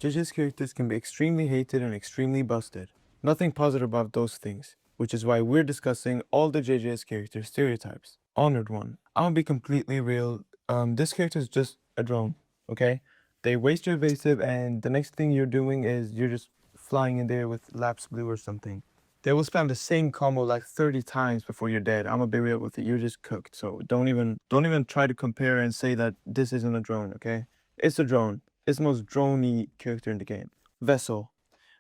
JJS characters can be extremely hated and extremely busted. Nothing positive about those things, which is why we're discussing all the JJS character stereotypes. Honored one. I'm gonna be completely real. This character is just a drone, okay? They waste your evasive, and the next thing you're doing is you're just flying in there with lapse blue or something. They will spam the same combo like 30 times before you're dead. I'm gonna be real with it. You're just cooked. So don't even try to compare and say that this isn't a drone, okay? It's a drone. It's the most drony character in the game. Vessel.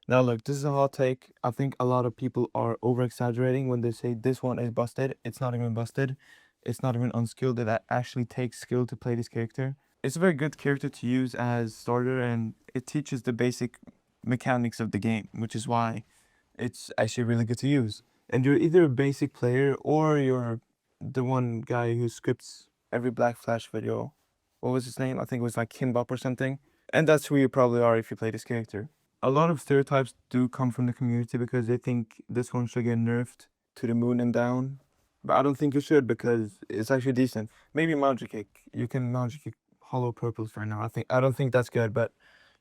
Now look, this is a hot take. I think a lot of people are over exaggerating when they say this one is busted. It's not even busted. It's not even unskilled. That actually takes skill to play this character. It's a very good character to use as starter, and it teaches the basic mechanics of the game, which is why it's actually really good to use. And you're either a basic player or you're the one guy who scripts every Black Flash video. What was his name? I think it was like Kimbop or something. And that's who you probably are if you play this character. A lot of stereotypes do come from the community because they think this one should get nerfed to the moon and down. But I don't think you should because it's actually decent. Maybe Magic Kick. You can Magic Kick Hollow Purples right now. I don't think that's good, but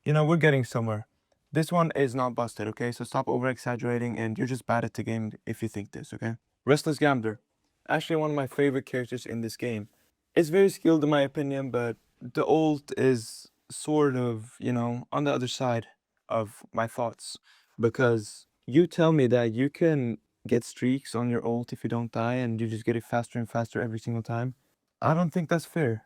you know, we're getting somewhere. This one is not busted, okay? So stop over exaggerating, and you're just bad at the game if you think this, okay? Restless Gambler. Actually one of my favorite characters in this game. It's very skilled in my opinion, but the ult is sort of, you know, on the other side of my thoughts. Because you tell me that you can get streaks on your ult if you don't die and you just get it faster and faster every single time. I don't think that's fair.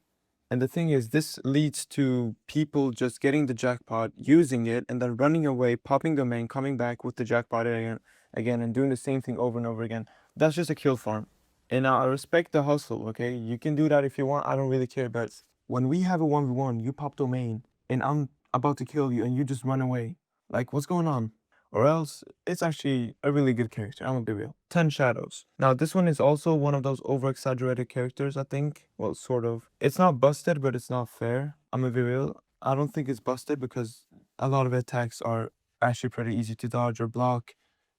And the thing is, this leads to people just getting the jackpot, using it, and then running away, popping the main, coming back with the jackpot again, and doing the same thing over and over again. That's just a kill farm. And I respect the hustle, okay? You can do that if you want. I don't really care. But when we have a 1v1, you pop domain, and I'm about to kill you, and you just run away. Like, what's going on? Or else, it's actually a really good character. I'm gonna be real. 10 Shadows. Now, this one is also one of those over-exaggerated characters, I think. Well, sort of. It's not busted, but it's not fair. I'm gonna be real. I don't think it's busted because a lot of attacks are actually pretty easy to dodge or block.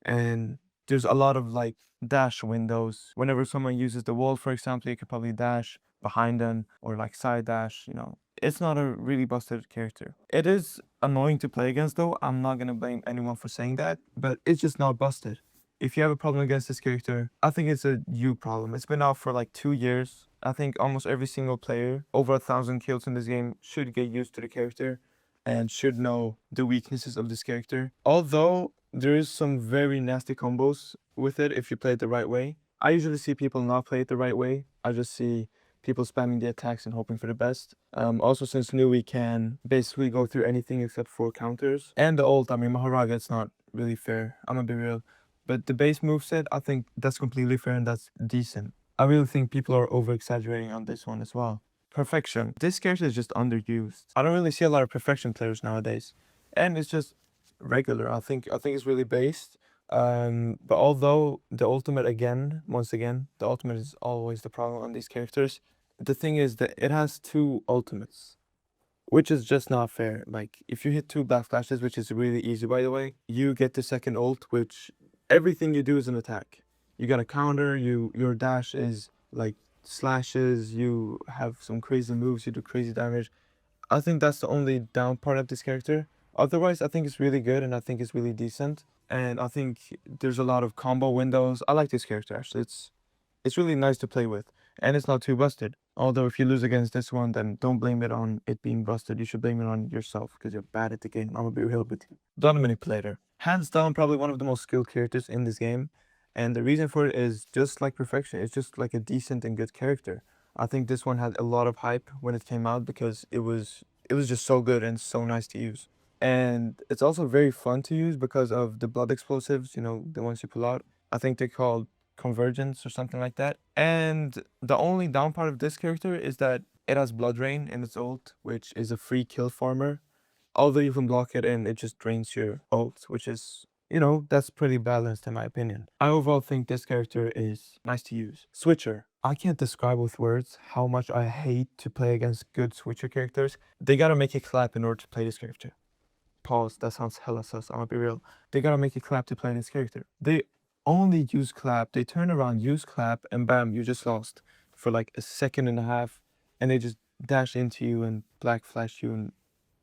And there's a lot of like dash windows. Whenever someone uses the wall, for example, you could probably dash behind them or like side dash, you know. It's not a really busted character. It is annoying to play against though. I'm not gonna blame anyone for saying that, but it's just not busted. If you have a problem against this character, I think it's a you problem. It's been out for like 2 years. I think almost every single player, over 1,000 kills in this game, should get used to the character and should know the weaknesses of this character. Although there is some very nasty combos with it if you play it the right way. I usually see people not play it the right way. I just see people spamming the attacks and hoping for the best. Also, since new, we can basically go through anything except for counters. And the ult, I mean, Maharaga, it's not really fair. I'm gonna be real. But the base moveset, I think that's completely fair and that's decent. I really think people are over exaggerating on this one as well. Perfection. This character is just underused. I don't really see a lot of perfection players nowadays. And it's just regular. I think it's really based. But although the ultimate once again, the ultimate is always the problem on these characters. The thing is that it has two ultimates, which is just not fair. Like if you hit two black flashes, which is really easy by the way, you get the second ult, which everything you do is an attack. You got a counter, your dash is like slashes, you have some crazy moves, you do crazy damage. I think that's the only down part of this character. Otherwise, I think it's really good and I think it's really decent. And I think there's a lot of combo windows. I like this character actually. It's really nice to play with. And it's not too busted. Although if you lose against this one, then don't blame it on it being busted. You should blame it on yourself because you're bad at the game. I'm gonna be real with you. The Manipulator. Hands down, probably one of the most skilled characters in this game. And the reason for it is just like perfection. It's just like a decent and good character. I think this one had a lot of hype when it came out because it was just so good and so nice to use. And it's also very fun to use because of the blood explosives, you know, the ones you pull out. I think they're called convergence or something like that. And the only down part of this character is that it has blood rain in its ult, which is a free kill farmer. Although you can block it and it just drains your ult, which is, you know, that's pretty balanced in my opinion. I overall think this character is nice to use. Switcher. I can't describe with words how much I hate to play against good switcher characters. They gotta make it clap in order to play this character. Pause, that sounds hella sus, I'm gonna be real. They gotta make it clap to play this character. They only use clap, they turn around, use clap, and bam, you just lost for like a second and a half, and they just dash into you and black flash you, and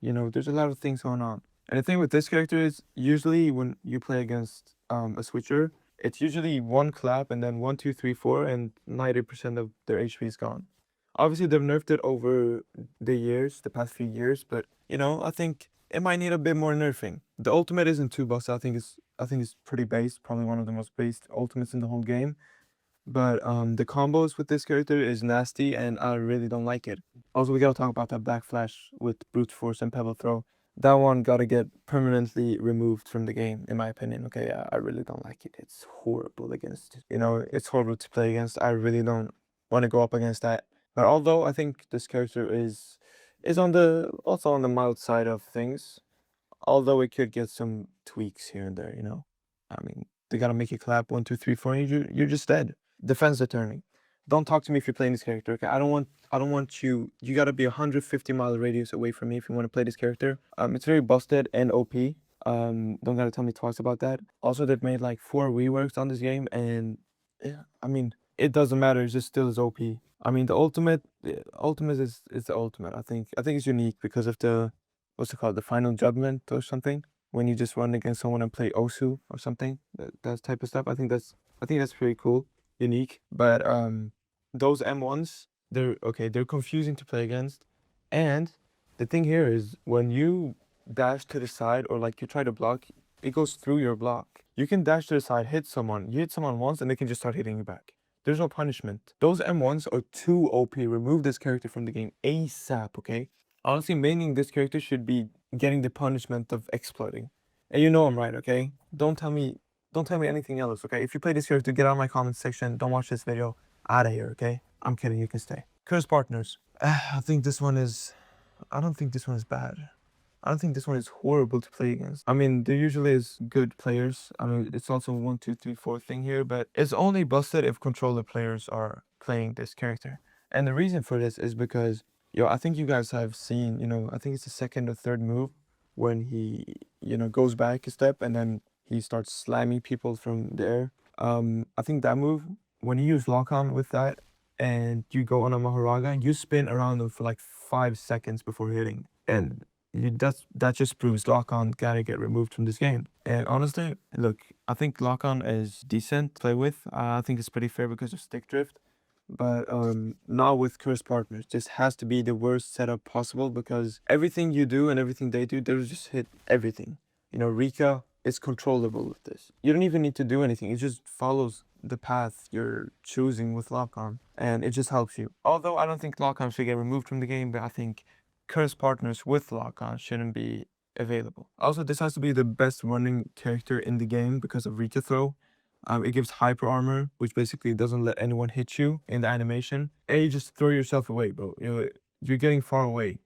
you know, there's a lot of things going on. And the thing with this character is usually when you play against a switcher, it's usually one clap and then 1, 2, 3, 4, and 90% of their HP is gone. Obviously, they've nerfed it over the past few years, but you know, I think it might need a bit more nerfing. The ultimate isn't too busted. I think it's pretty base, probably one of the most based ultimates in the whole game. But the combos with this character is nasty, and I really don't like it. Also, we gotta talk about that backflash with brute force and pebble throw. That one gotta get permanently removed from the game, in my opinion. Okay, I really don't like it. It's horrible against. It's horrible to play against. I really don't want to go up against that. But although I think this character is also on the mild side of things, although it could get some tweaks here and there. I mean, they gotta make you clap 1, 2, 3, 4, and you're just dead. Defense attorney. Don't talk to me if you're playing this character. Okay, I don't want you. You gotta be 150-mile radius away from me if you want to play this character. It's very busted and OP. Don't gotta tell me twice about that. Also, they've made like 4 reworks on this game, and yeah, I mean, it doesn't matter. It's just still as OP. I mean, the ultimate is the ultimate. I think it's unique because of the what's it called, the final judgment or something. When you just run against someone and play Osu or something, that type of stuff. I think that's pretty cool, unique. But those M1s, they're confusing to play against. And the thing here is when you dash to the side or like you try to block, it goes through your block. You can dash to the side, you hit someone once, and they can just start hitting you back. There's no punishment. Those M1s are too OP. Remove this character from the game ASAP, okay? Honestly, maining this character should be getting the punishment of exploiting. And you know I'm right, okay? Don't tell me anything else, okay? If you play this character, get out of my comment section. Don't watch this video. Out of here, okay? I'm kidding, you can stay. Curse partners. I think this one is I don't think this one is bad. I don't think this one is horrible to play against. I mean, there usually is good players. I mean, it's also 1, 2, 3, 4 thing here, but it's only busted if controller players are playing this character. And the reason for this is because, I think you guys have seen, I think it's the second or third move when he, goes back a step and then he starts slamming people from there. I think that move, when you use lock on with that and you go on a Maharaga, you spin around them for like 5 seconds before hitting. And that just proves lock-on gotta get removed from this game. And honestly, look, I think lock-on is decent to play with. I think it's pretty fair because of stick drift. But not with curse partners. This has to be the worst setup possible because everything you do and everything they do, they'll just hit everything. Rika is controllable with this. You don't even need to do anything. It just follows the path you're choosing with lock-on, and it just helps you. Although I don't think lock-on should get removed from the game, but I think curse partners with lock-on shouldn't be available. Also, this has to be the best running character in the game because of Rika throw. It gives hyper armor, which basically doesn't let anyone hit you in the animation. And you just throw yourself away, bro. You're getting far away.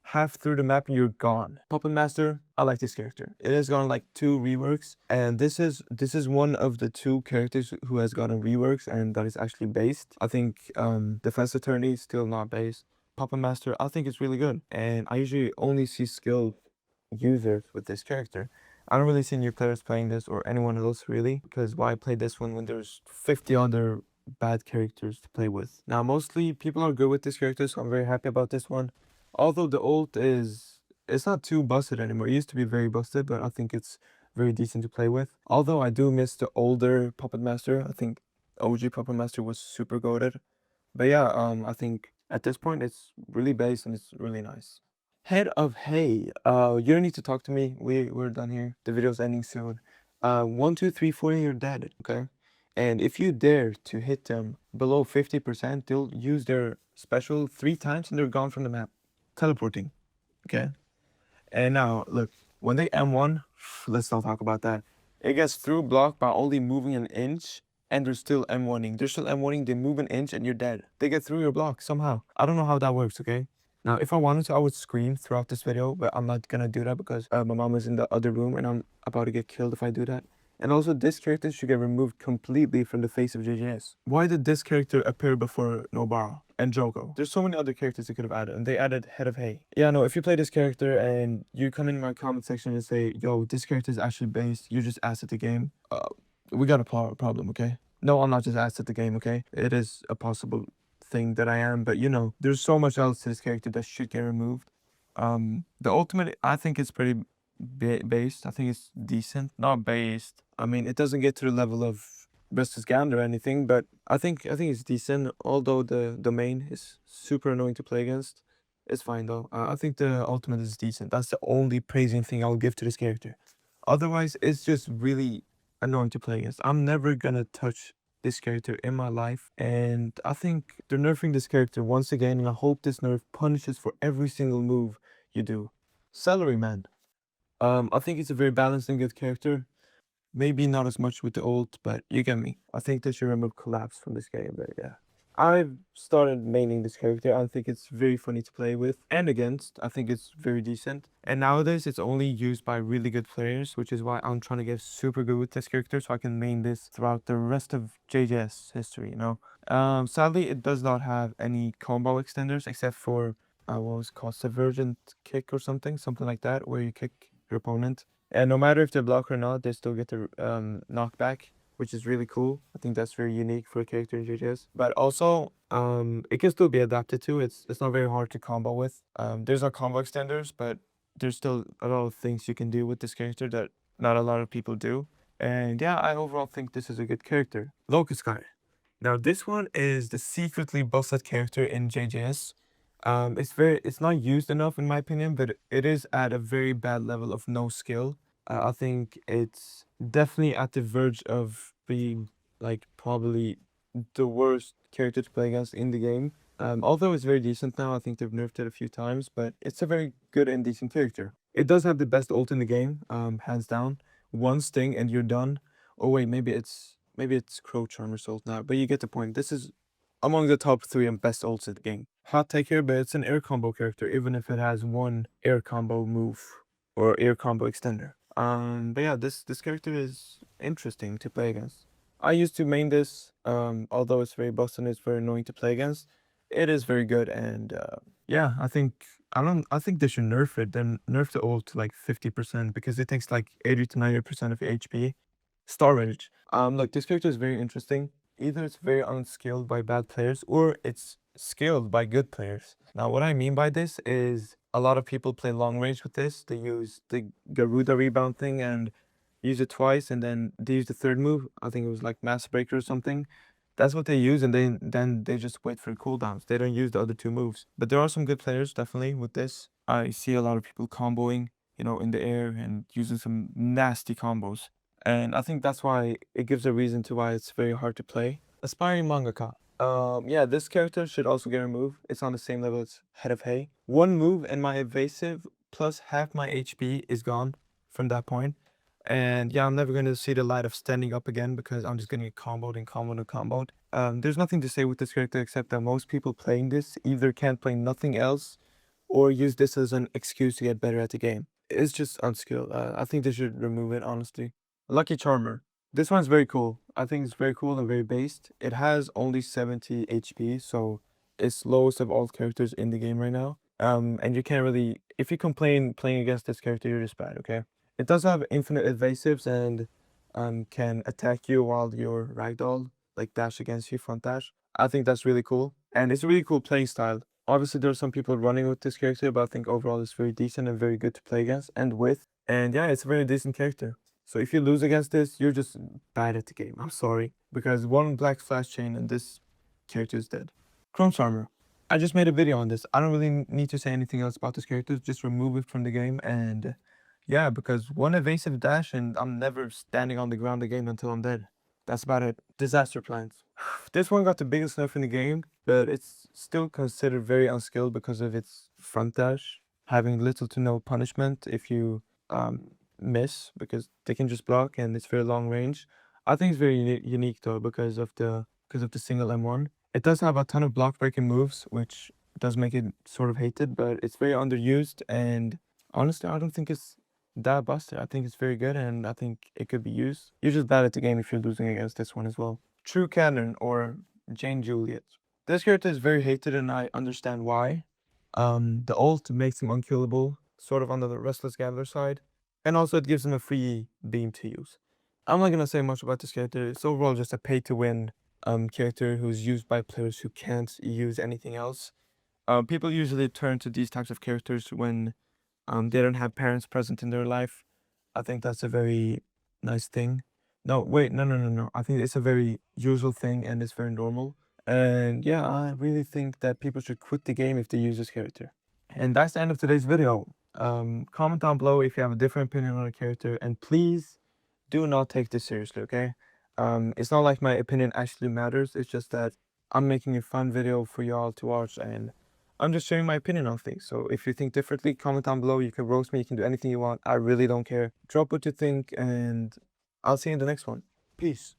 Half through the map and you're gone. Puppet Master, I like this character. It has gotten like 2 reworks, and this is one of the 2 characters who has gotten reworks and that is actually based. I think Defense Attorney is still not based. Puppet Master, I think it's really good, and I usually only see skilled users with this character. I don't really see new players playing this or anyone else really, because why play this one when there's 50 other bad characters to play with? Now, mostly people are good with this character, so I'm very happy about this one. Although the ult it's not too busted anymore. It used to be very busted, but I think it's very decent to play with. Although I do miss the older Puppet Master. I think OG Puppet Master was super goated. But yeah, I think at this point it's really based and it's really nice. Head of hay. You don't need to talk to me. We're done here. The video's ending soon. 1, 2, 3, 4, you're dead. Okay. And if you dare to hit them below 50%, they'll use their special 3 times and they're gone from the map. Teleporting. Okay. And now look, when they M1, let's not talk about that. It gets through block by only moving an inch, and they're still M1ing. They're still M1ing, they move an inch and you're dead. They get through your block somehow. I don't know how that works, okay? Now, if I wanted to, I would scream throughout this video, but I'm not gonna do that because my mom is in the other room and I'm about to get killed if I do that. And also, this character should get removed completely from the face of JJS. Why did this character appear before Nobara and Joko? There's so many other characters they could have added, and they added Head of Hay. Yeah, no, if you play this character and you come in my comment section and say, yo, this character is actually based, you just asked at the game, we got a problem, okay? No, I'm not just asked at the game, okay? It is a possible thing that I am, but there's so much else to this character that should get removed. The ultimate, I think it's pretty based. I think it's decent, not based. I mean, it doesn't get to the level of Restless Gambler or anything, but I think it's decent. Although the domain is super annoying to play against, it's fine though. I think the ultimate is decent. That's the only praising thing I'll give to this character. Otherwise, it's just really annoying to play against. I'm never gonna touch this character in my life, and I think they're nerfing this character once again, and I hope this nerf punishes for every single move you do. Salaryman. I think it's a very balanced and good character. Maybe not as much with the ult, but you get me. I think they should remove collapse from this game, but yeah. I've started maining this character. I think it's very funny to play with and against. I think it's very decent. And nowadays, it's only used by really good players, which is why I'm trying to get super good with this character so I can main this throughout the rest of JJS history, you know? Sadly, it does not have any combo extenders except for what was it called, Divergent Kick or something like that, where you kick your opponent. And no matter if they block or not, they still get the knockback, which is really cool. I think that's very unique for a character in JJS. But also, it can still be adapted to. It's not very hard to combo with. There's no combo extenders, but there's still a lot of things you can do with this character that not a lot of people do. And yeah, I overall think this is a good character. Locust Guy. Now this one is the secretly busted character in JJS. It's not used enough in my opinion, but it is at a very bad level of no skill. I think it's definitely at the verge of being like probably the worst character to play against in the game. Although it's very decent now, I think they've nerfed it a few times, but it's a very good and decent character. It does have the best ult in the game, hands down. One sting and you're done. Oh wait, maybe it's Crow Charmer's ult now, but you get the point. This is among the top 3 and best ults in the game. Hot take here, but it's an air combo character, even if it has one air combo move or air combo extender. But yeah, this character is interesting to play against. I used to main this, although it's very busted and it's very annoying to play against. It is very good, and yeah, I think they should nerf it. Then nerf the ult to like 50% because it takes like 80 to 90% of your HP. Star Rage. Look, this character is very interesting. Either it's very unskilled by bad players or it's skilled by good players. Now, what I mean by this is a lot of people play long range with this. They use the Garuda rebound thing and use it twice, and then they use the third move. I think it was like Mass Breaker or something. That's what they use, and then they just wait for cooldowns. They don't use the other two moves. But there are some good players definitely with this. I see a lot of people comboing, in the air and using some nasty combos. And I think that's why it gives a reason to why it's very hard to play. Aspiring Mangaka. Yeah, this character should also get removed. It's on the same level as Head of Hay. One move and my evasive plus half my HP is gone from that point. And yeah, I'm never going to see the light of standing up again because I'm just going to get comboed and comboed and comboed. There's nothing to say with this character except that most people playing this either can't play nothing else or use this as an excuse to get better at the game. It's just unskilled. I think they should remove it, honestly. Lucky Charmer. This one's very cool. I think it's very cool and very based. It has only 70 HP, so it's lowest of all characters in the game right now. And you can't really, if you complain playing against this character, you're just bad, okay? It does have infinite evasives and can attack you while you're ragdoll, like dash against you, front dash. I think that's really cool. And it's a really cool playing style. Obviously, there are some people running with this character, but I think overall it's very decent and very good to play against and with. And yeah, it's a very decent character. So if you lose against this, you're just bad at the game. I'm sorry. Because one black flash chain and this character is dead. Chrome Charmer. I just made a video on this. I don't really need to say anything else about this character. Just remove it from the game. And yeah, because one evasive dash and I'm never standing on the ground again until I'm dead. That's about it. Disaster plans. This one got the biggest nerf in the game, but it's still considered very unskilled because of its front dash, having little to no punishment if you miss, because they can just block and it's very long range. I think it's very unique though because of the single M1. It does have a ton of block breaking moves, which does make it sort of hated, but it's very underused. And honestly, I don't think it's that busted. I think it's very good, and I think it could be used. You're just bad at the game if you're losing against this one as well. True Cannon or Jane Juliet. This character is very hated, and I understand why. The ult makes him unkillable, sort of on the Restless Gambler side, and also it gives him a free beam to use. I'm not gonna say much about this character. It's overall just a pay-to-win character who's used by players who can't use anything else. People usually turn to these types of characters when they don't have parents present in their life. I think that's a very nice thing. No, wait, no. I think it's a very usual thing and it's very normal. And yeah, I really think that people should quit the game if they use this character. And that's the end of today's video. Comment down below if you have a different opinion on a character, and please do not take this seriously, okay? It's not like my opinion actually matters. It's just that I'm making a fun video for y'all to watch, and I'm just sharing my opinion on things. So if you think differently, comment down below. You can roast me. You can do anything you want. I really don't care. Drop what you think, and I'll see you in the next one. Peace.